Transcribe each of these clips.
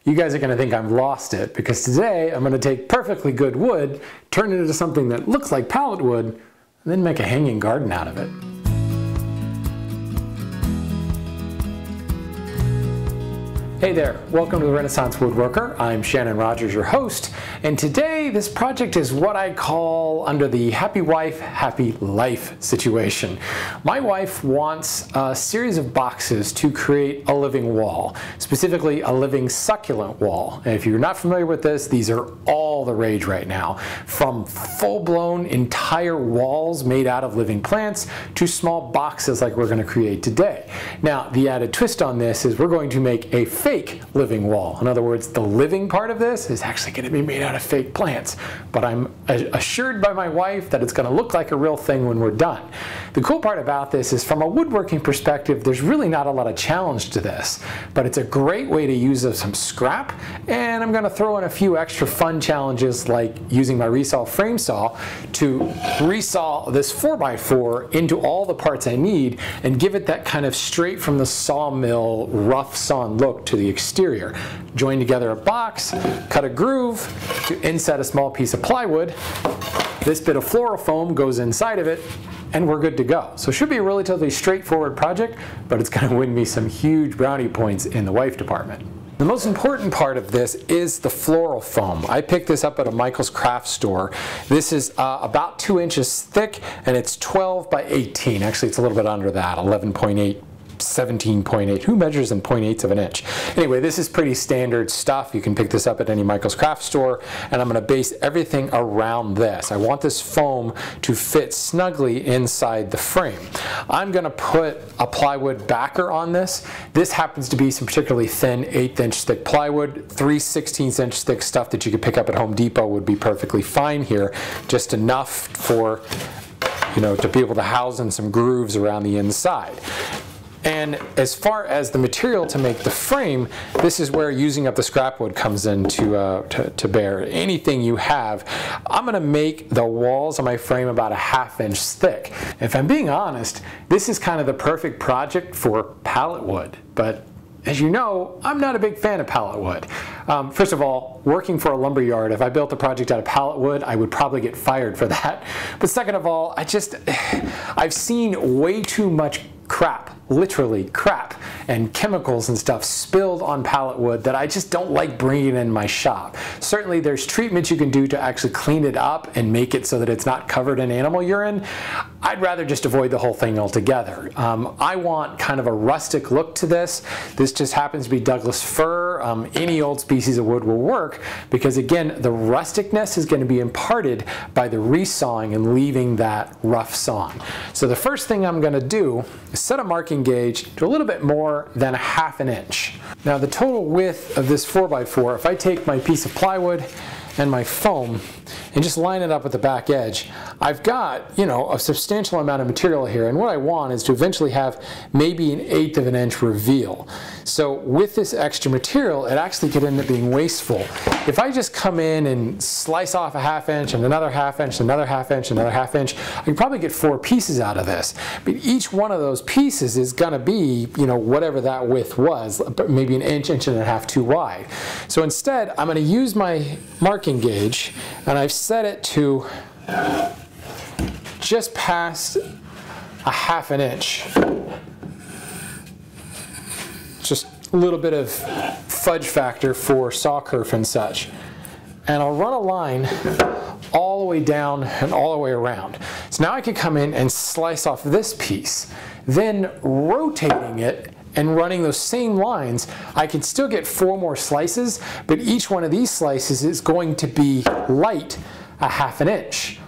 you guys are going to think I've lost it, because today I'm going to take perfectly good wood, turn it into something that looks like pallet wood, and then make a hanging garden out of it. Hey there, welcome to the Renaissance Woodworker. I'm Shannon Rogers, your host, and today this project is what I call under the happy wife, happy life situation. My wife wants a series of boxes to create a living wall, specifically a living succulent wall. And if you're not familiar with this, these are all the rage right now, from full-blown entire walls made out of living plants to small boxes like we're going to create today. Now, the added twist on this is we're going to make a fake living wall. In other words, the living part of this is actually going to be made out of fake plants, but I'm assured by my wife that it's going to look like a real thing when we're done. The cool part about this is, from a woodworking perspective, there's really not a lot of challenge to this, but it's a great way to use some scrap, and I'm going to throw in a few extra fun challenges like using my resaw frame saw to resaw this 4x4 into all the parts I need and give it that kind of straight from the sawmill rough sawn look to the exterior. Join together a box, cut a groove to inset a small piece of plywood. This bit of floral foam goes inside of it, and we're good to go. So it should be a relatively straightforward project, but it's going to win me some huge brownie points in the wife department. The most important part of this is the floral foam. I picked this up at a Michael's craft store. This is about 2 inches thick, and it's 12 by 18. Actually, it's a little bit under that, 11.8. 17.8. Who measures in 0.8 of an inch? Anyway, this is pretty standard stuff. You can pick this up at any Michael's craft store, and I'm going to base everything around this. I want this foam to fit snugly inside the frame. I'm going to put a plywood backer on this. This happens to be some particularly thin 1/8 inch thick plywood. 3 16th inch thick stuff that you could pick up at Home Depot would be perfectly fine here. Just enough for, to be able to house in some grooves around the inside. And as far as the material to make the frame, this is where using up the scrap wood comes in to bear. Anything you have. I'm going to make the walls of my frame about 1/2 inch thick. If I'm being honest, this is kind of the perfect project for pallet wood, but as you know, I'm not a big fan of pallet wood. First of all, working for a lumber yard, if I built a project out of pallet wood, I would probably get fired for that. But second of all, I've seen way too much crap, literally crap, and chemicals and stuff spilled on pallet wood that I just don't like bringing in my shop. Certainly there's treatments you can do to actually clean it up and make it so that it's not covered in animal urine. I'd rather just avoid the whole thing altogether. I want kind of a rustic look to this. This just happens to be Douglas fir. Any old species of wood will work because, again, the rusticness is going to be imparted by the resawing and leaving that rough sawn. So the first thing I'm going to do is set a marking gauge to a little bit more than 1/2 inch. Now the total width of this 4x4, if I take my piece of plywood and my foam and just line it up with the back edge, I've got, a substantial amount of material here, and what I want is to eventually have maybe 1/8 of an inch reveal. So with this extra material, it actually could end up being wasteful. If I just come in and slice off 1/2 inch and another 1/2 inch, another 1/2 inch, another 1/2 inch, I can probably get 4 pieces out of this. But each one of those pieces is going to be, whatever that width was, maybe 1 inch, 1.5 inches too wide. So instead, I'm going to use my marking gauge, and I've set it to just past 1/2 inch. Just a little bit of fudge factor for saw kerf and such. And I'll run a line all the way down and all the way around. So now I can come in and slice off this piece. Then rotating it and running those same lines, I can still get 4 more slices, but each one of these slices is going to be light 1/2 inch.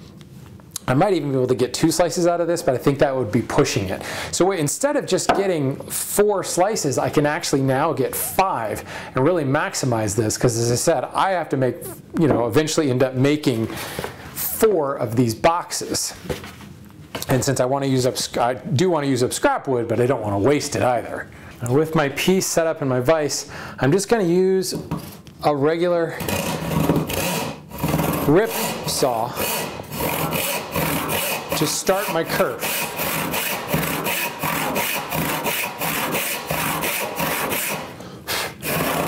I might even be able to get 2 slices out of this, but I think that would be pushing it. So instead of just getting 4 slices, I can actually now get 5 and really maximize this, because as I said, I have to make, eventually end up making 4 of these boxes. And since I do want to use up scrap wood, but I don't want to waste it either. And with my piece set up in my vise, I'm just going to use a regular rip saw to start my kerf.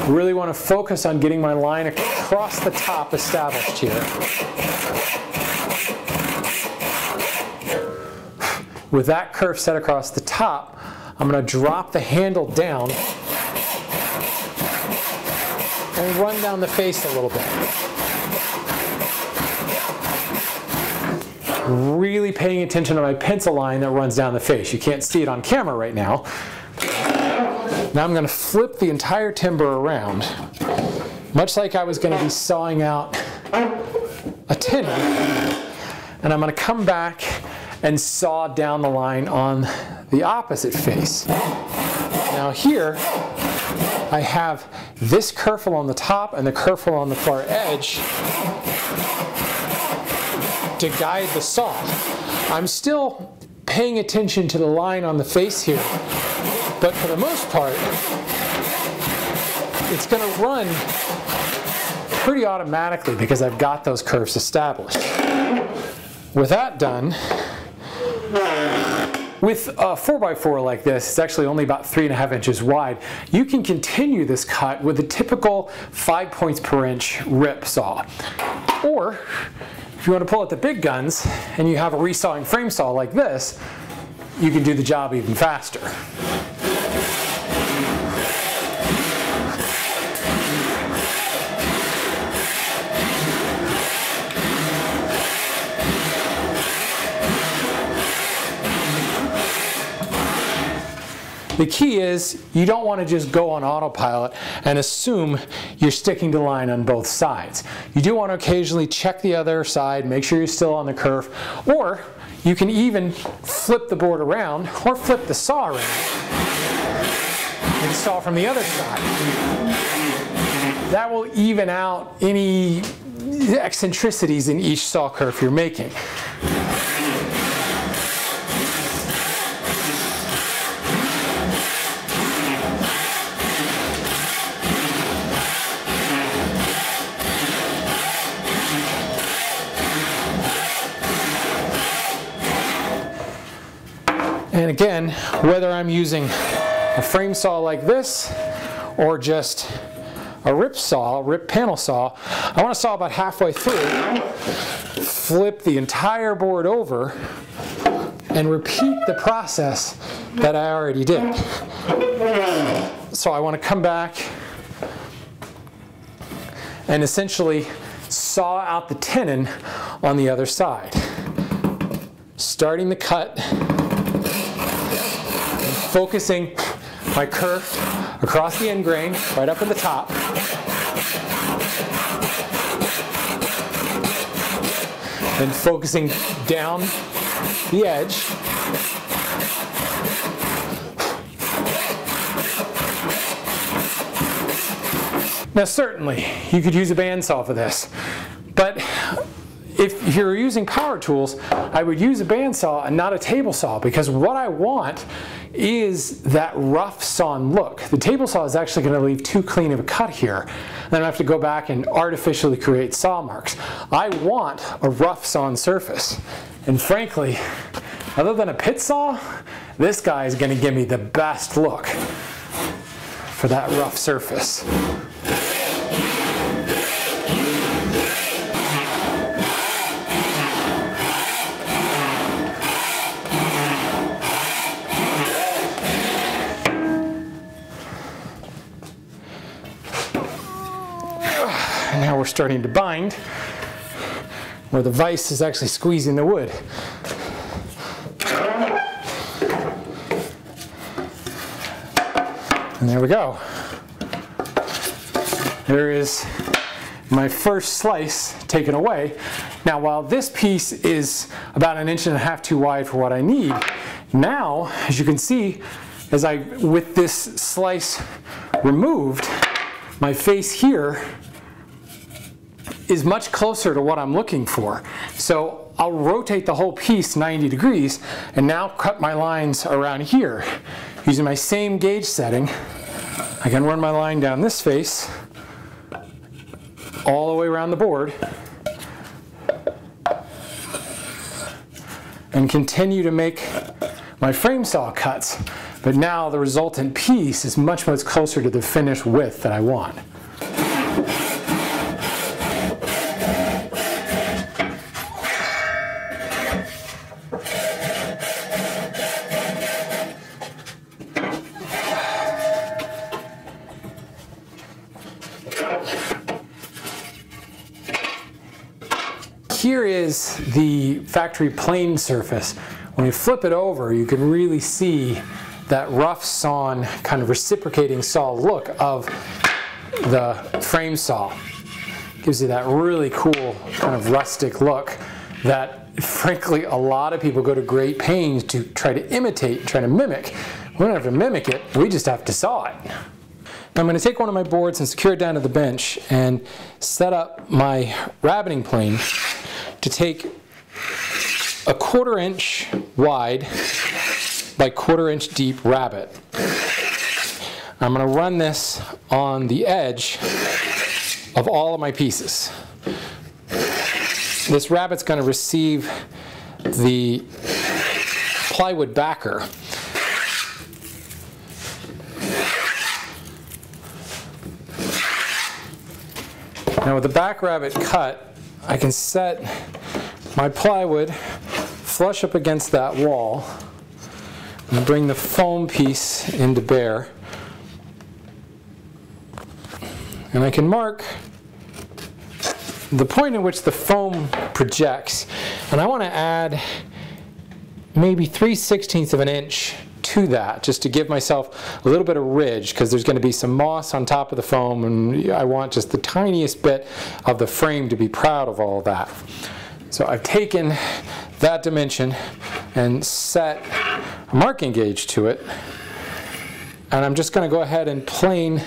Really want to focus on getting my line across the top established here. With that curve set across the top, I'm going to drop the handle down and run down the face a little bit. Really paying attention to my pencil line that runs down the face. You can't see it on camera right now. Now I'm going to flip the entire timber around, much like I was going to be sawing out a tenon, and I'm going to come back and saw down the line on the opposite face. Now here, I have this kerfle on the top and the kerfle on the far edge to guide the saw. I'm still paying attention to the line on the face here, but for the most part, it's going to run pretty automatically because I've got those curves established. With that done, with a 4x4 like this, it's actually only about 3.5 inches wide, you can continue this cut with a typical 5 points per inch rip saw. Or, if you want to pull out the big guns and you have a resawing frame saw like this, you can do the job even faster. The key is you don't want to just go on autopilot and assume you're sticking to line on both sides. You do want to occasionally check the other side, make sure you're still on the curve, or you can even flip the board around or flip the saw around and saw from the other side. That will even out any eccentricities in each saw curve you're making. And again, whether I'm using a frame saw like this or just a rip panel saw, I want to saw about halfway through, flip the entire board over, and repeat the process that I already did. So I want to come back and essentially saw out the tenon on the other side. Starting the cut, focusing my kerf across the end grain, right up in the top. And focusing down the edge. Now certainly, you could use a bandsaw for this, but if you're using power tools, I would use a bandsaw and not a table saw, because what I want is that rough sawn look. The table saw is actually going to leave too clean of a cut here. Then I have to go back and artificially create saw marks. I want a rough sawn surface. And frankly, other than a pit saw, this guy is going to give me the best look for that rough surface. And now we're starting to bind, where the vise is actually squeezing the wood. And there we go. There is my first slice taken away. Now, while this piece is about 1.5 inches too wide for what I need, now, as you can see, with this slice removed, my face here is much closer to what I'm looking for. So I'll rotate the whole piece 90 degrees and now cut my lines around here. Using my same gauge setting, I can run my line down this face all the way around the board and continue to make my frame saw cuts But now the resultant piece is much, much closer to the finished width that I want. Here is the factory plane surface. When you flip it over, you can really see that rough sawn, kind of reciprocating saw look of the frame saw. Gives you that really cool kind of rustic look that, frankly, a lot of people go to great pains to try to imitate, try to mimic. We don't have to mimic it, we just have to saw it. Now I'm going to take one of my boards and secure it down to the bench and set up my rabbiting plane to take a 1/4 inch wide by 1/4 inch deep rabbet. I'm going to run this on the edge of all of my pieces. This rabbet's going to receive the plywood backer. Now with the back rabbet cut, I can set my plywood flush up against that wall and bring the foam piece into bear. And I can mark the point in which the foam projects. And I want to add maybe 3/16 of an inch to that, just to give myself a little bit of ridge, because there's going to be some moss on top of the foam, and I want just the tiniest bit of the frame to be proud of all of that. So I've taken that dimension and set a marking gauge to it, and I'm just going to go ahead and plane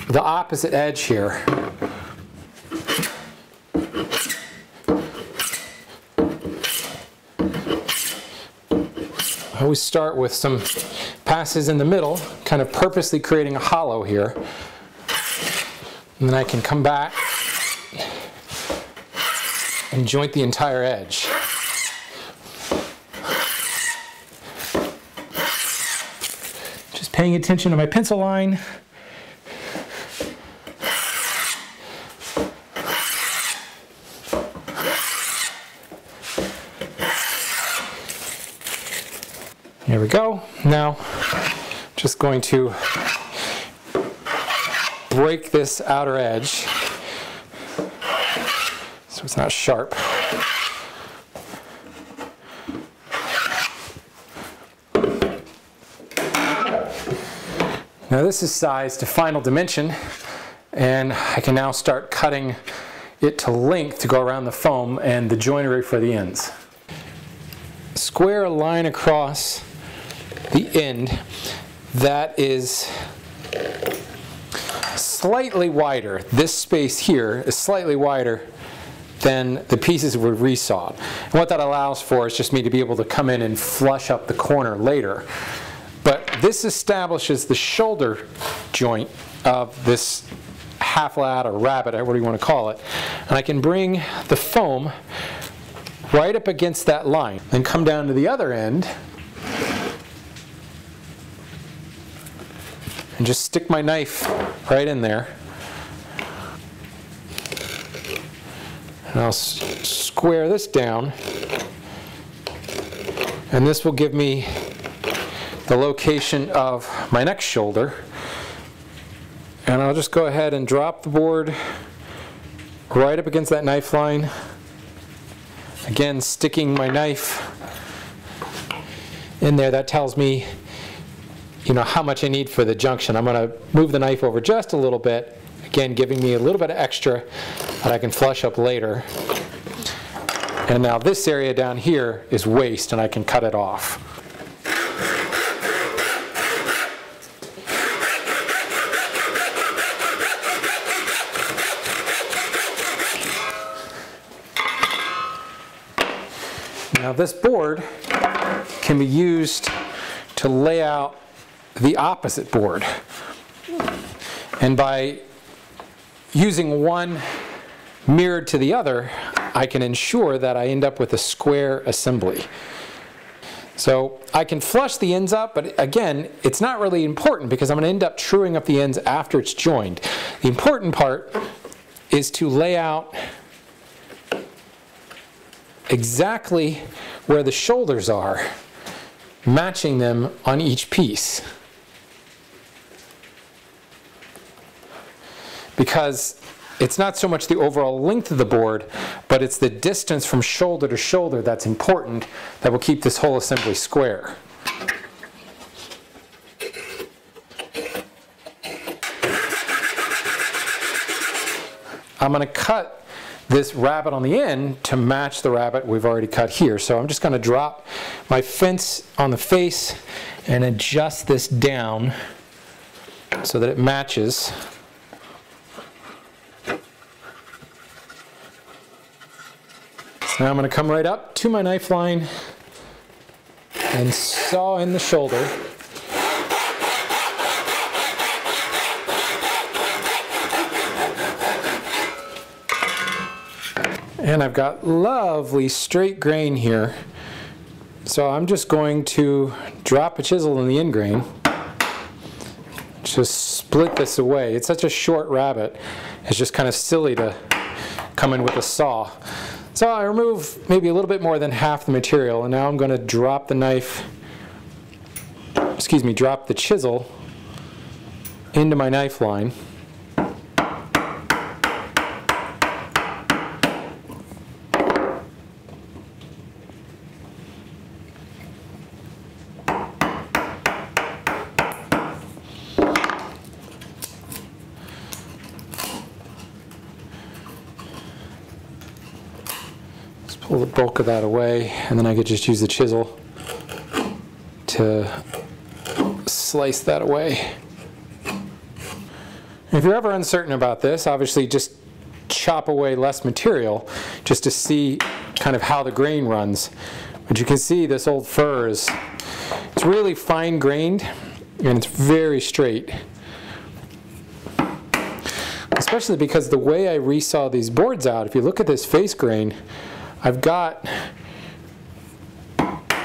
the opposite edge here. I always start with some passes in the middle, kind of purposely creating a hollow here. And then I can come back and joint the entire edge. Just paying attention to my pencil line. There we go. Now, just going to break this outer edge so it's not sharp. Now this is sized to final dimension, and I can now start cutting it to length to go around the foam and the joinery for the ends. Square a line across the end that is slightly wider. This space here is slightly wider than the pieces were resawed. And what that allows for is just me to be able to come in and flush up the corner later. But this establishes the shoulder joint of this half lat or rabbet, whatever you want to call it. And I can bring the foam right up against that line and come down to the other end and just stick my knife right in there. And I'll square this down, and this will give me the location of my next shoulder. And I'll just go ahead and drop the board right up against that knife line. Again, sticking my knife in there, that tells me, how much I need for the junction. I'm going to move the knife over just a little bit, again giving me a little bit of extra that I can flush up later. And now this area down here is waste, and I can cut it off. Now this board can be used to lay out the opposite board. And by using one mirrored to the other, I can ensure that I end up with a square assembly. So I can flush the ends up, but again, it's not really important because I'm going to end up truing up the ends after it's joined. The important part is to lay out exactly where the shoulders are, matching them on each piece. Because it's not so much the overall length of the board, but it's the distance from shoulder to shoulder that's important that will keep this whole assembly square. I'm going to cut this rabbet on the end to match the rabbet we've already cut here. So I'm just going to drop my fence on the face and adjust this down so that it matches. Now I'm going to come right up to my knife line and saw in the shoulder. And I've got lovely straight grain here. So I'm just going to drop a chisel in the end grain. Just split this away. It's such a short rabbet. It's just kind of silly to come in with a saw. So I remove maybe a little bit more than half the material, and now I'm going to drop the knife, drop the chisel into my knife line. Pull the bulk of that away, and then I could just use the chisel to slice that away. If you're ever uncertain about this, obviously just chop away less material just to see kind of how the grain runs. But you can see this old fir it's really fine grained and it's very straight. Especially because the way I resaw these boards out, if you look at this face grain, I've got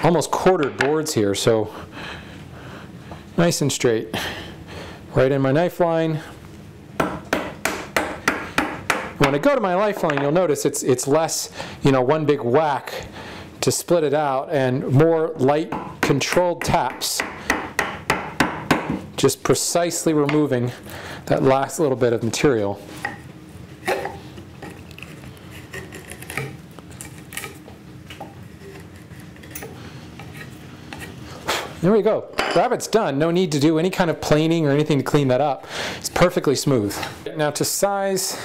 almost quartered boards here, so nice and straight. Right in my knife line. When I go to my knife line, you'll notice it's less, one big whack to split it out and more light controlled taps. Just precisely removing that last little bit of material. There we go. Rabbet's done. No need to do any kind of planing or anything to clean that up. It's perfectly smooth. Now to size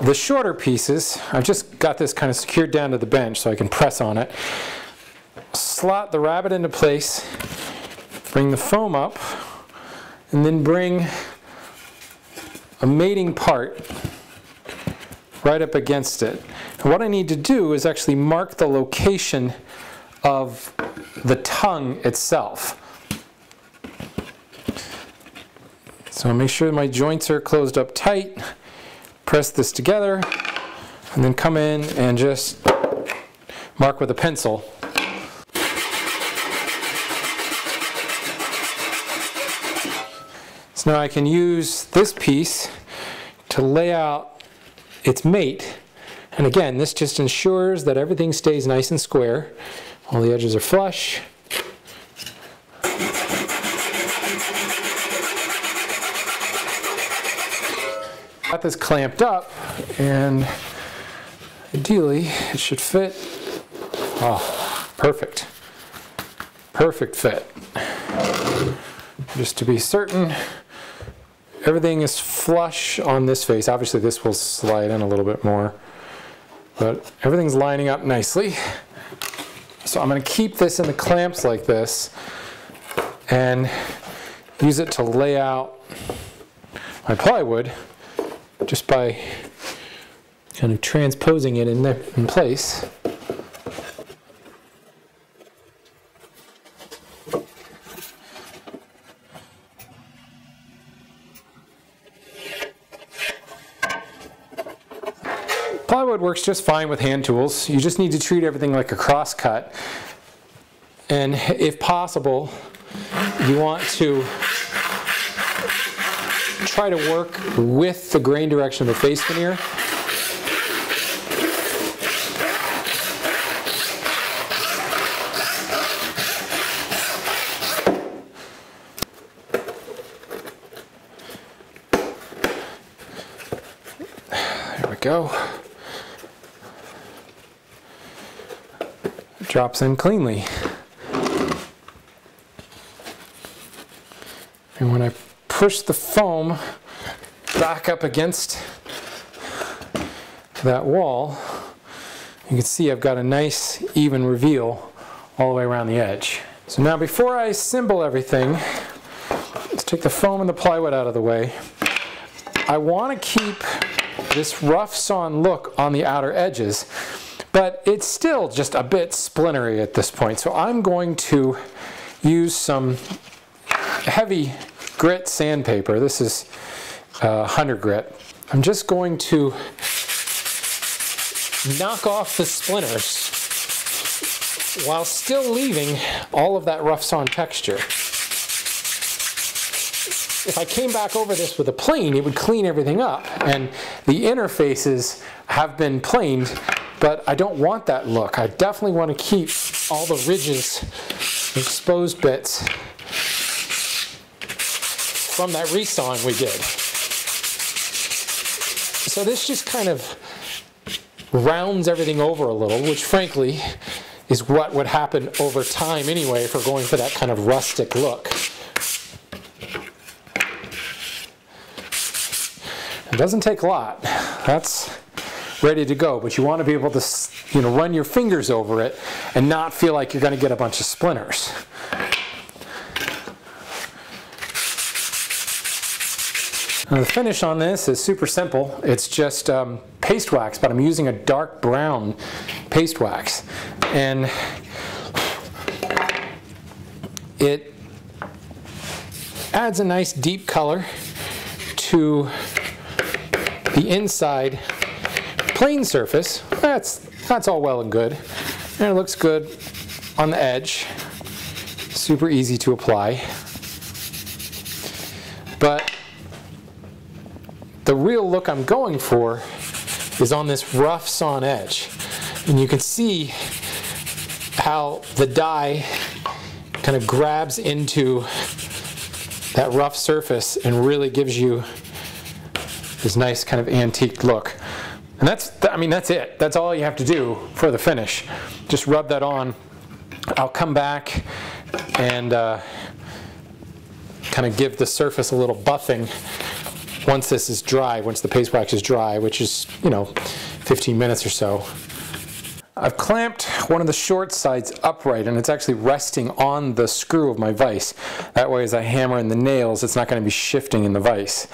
the shorter pieces, I've just got this kind of secured down to the bench so I can press on it. Slot the rabbet into place, bring the foam up, and then bring a mating part right up against it. And what I need to do is actually mark the location of the tongue itself. So make sure my joints are closed up tight, press this together, and then come in and just mark with a pencil. So now I can use this piece to lay out its mate. And again, this just ensures that everything stays nice and square. All the edges are flush. Got this clamped up, and ideally it should fit. Oh, perfect. Perfect fit. Just to be certain, everything is flush on this face. Obviously this will slide in a little bit more, but everything's lining up nicely. So I'm going to keep this in the clamps like this and use it to lay out my plywood just by kind of transposing it in place. Plywood works just fine with hand tools. You just need to treat everything like a cross cut. And if possible, you want to try to work with the grain direction of the face veneer. There we go. It drops in cleanly. And when I push the foam back up against that wall, you can see I've got a nice even reveal all the way around the edge. So now before I assemble everything, let's take the foam and the plywood out of the way. I want to keep this rough sawn look on the outer edges, but it's still just a bit splintery at this point. So I'm going to use some heavy grit sandpaper. This is 100 grit. I'm just going to knock off the splinters while still leaving all of that rough sawn texture. If I came back over this with a plane, it would clean everything up, and the interfaces have been planed, but I don't want that look. I definitely want to keep all the ridges, exposed bits from that resawing we did. So this just kind of rounds everything over a little, which frankly is what would happen over time anyway if we're going for that kind of rustic look. It doesn't take a lot. That's ready to go, but you want to be able to, run your fingers over it and not feel like you're going to get a bunch of splinters. Now the finish on this is super simple. It's just paste wax, but I'm using a dark brown paste wax. And it adds a nice deep color to the inside plain surface. That's all well and good. And it looks good on the edge. Super easy to apply. But the real look I'm going for is on this rough sawn edge. And you can see how the die kind of grabs into that rough surface and really gives you this nice kind of antique look. And that's it. That's all you have to do for the finish. Just rub that on. I'll come back and kind of give the surface a little buffing once this is dry, once the paste wax is dry, which is, 15 minutes or so. I've clamped one of the short sides upright, and it's actually resting on the screw of my vise. That way as I hammer in the nails, it's not going to be shifting in the vise.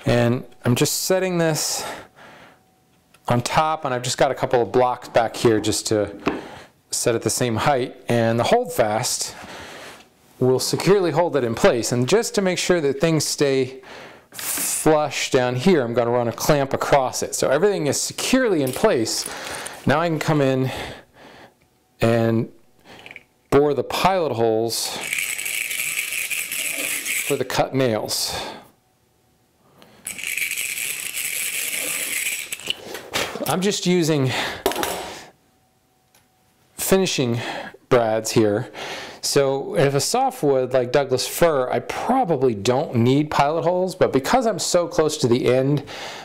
And I'm just setting this on top, and I've just got a couple of blocks back here just to set at the same height, and the hold fast will securely hold it in place. And just to make sure that things stay flush down here, I'm going to run a clamp across it. So everything is securely in place. Now I can come in and bore the pilot holes for the cut nails. I'm just using finishing brads here. So if a softwood like Douglas fir, I probably don't need pilot holes, but because I'm so close to the end,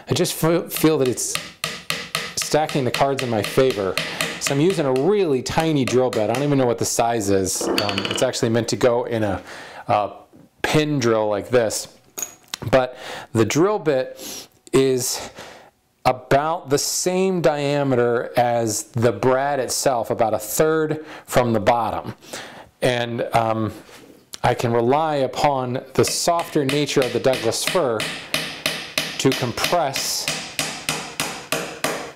I just feel that it's stacking the cards in my favor. So I'm using a really tiny drill bit. I don't even know what the size is. It's actually meant to go in a pin drill like this. But the drill bit is about the same diameter as the brad itself, about 1/3 from the bottom. And I can rely upon the softer nature of the Douglas fir to compress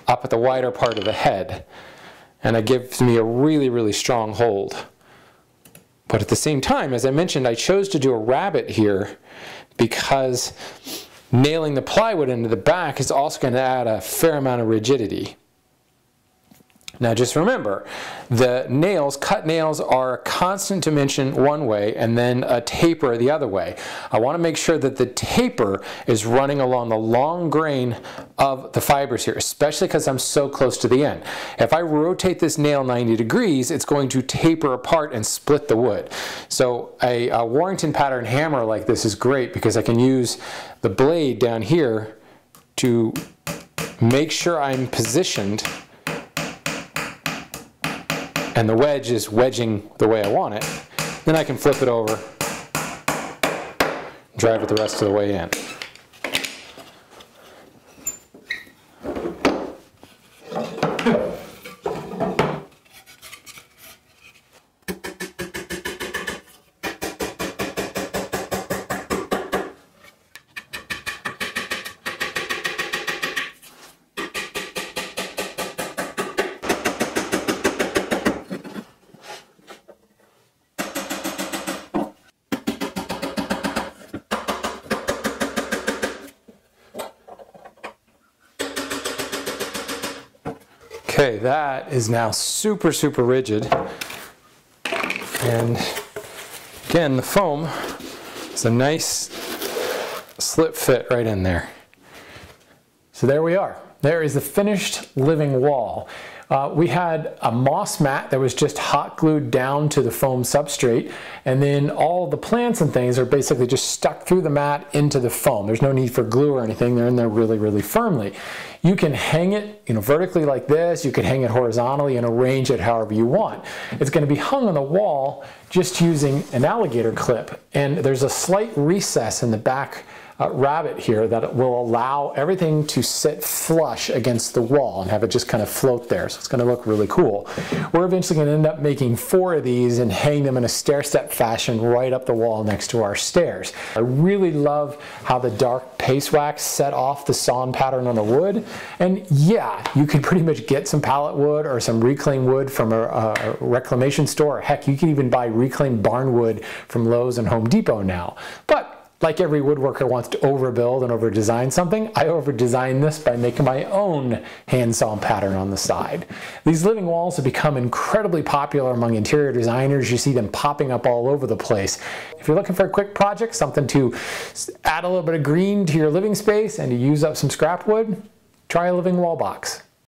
up at the wider part of the head. And it gives me a really, really strong hold. But at the same time, as I mentioned, I chose to do a rabbet here because nailing the plywood into the back is also going to add a fair amount of rigidity. Now just remember, the nails, cut nails, are a constant dimension one way and then a taper the other way. I want to make sure that the taper is running along the long grain of the fibers here, especially because I'm so close to the end. If I rotate this nail 90 degrees, it's going to taper apart and split the wood. So a Warrington pattern hammer like this is great because I can use the blade down here to make sure I'm positioned and the wedge is wedging the way I want it. Then I can flip it over, drive it the rest of the way in. Okay, that is now super rigid, and again the foam is a nice slip fit right in there. So there we are. There is the finished living wall. We had a moss mat that was just hot glued down to the foam substrate, and then all the plants and things are basically just stuck through the mat into the foam. There's no need for glue or anything. They're in there really firmly. You can hang it, vertically like this. You can hang it horizontally and arrange it however you want. It's going to be hung on the wall just using an alligator clip, and there's a slight recess in the back rabbet here that will allow everything to sit flush against the wall and have it just kind of float there. So it's going to look really cool. We're eventually going to end up making 4 of these and hang them in a stair-step fashion right up the wall next to our stairs. I really love how the dark paste wax set off the sawn pattern on the wood. And yeah, you can pretty much get some pallet wood or some reclaimed wood from a reclamation store. Heck, you can even buy reclaimed barn wood from Lowe's and Home Depot now. But like every woodworker wants to overbuild and over-design something, I over-design this by making my own hand-sawn pattern on the side. These living walls have become incredibly popular among interior designers. You see them popping up all over the place. If you're looking for a quick project, something to add a little bit of green to your living space and to use up some scrap wood, try a living wall box.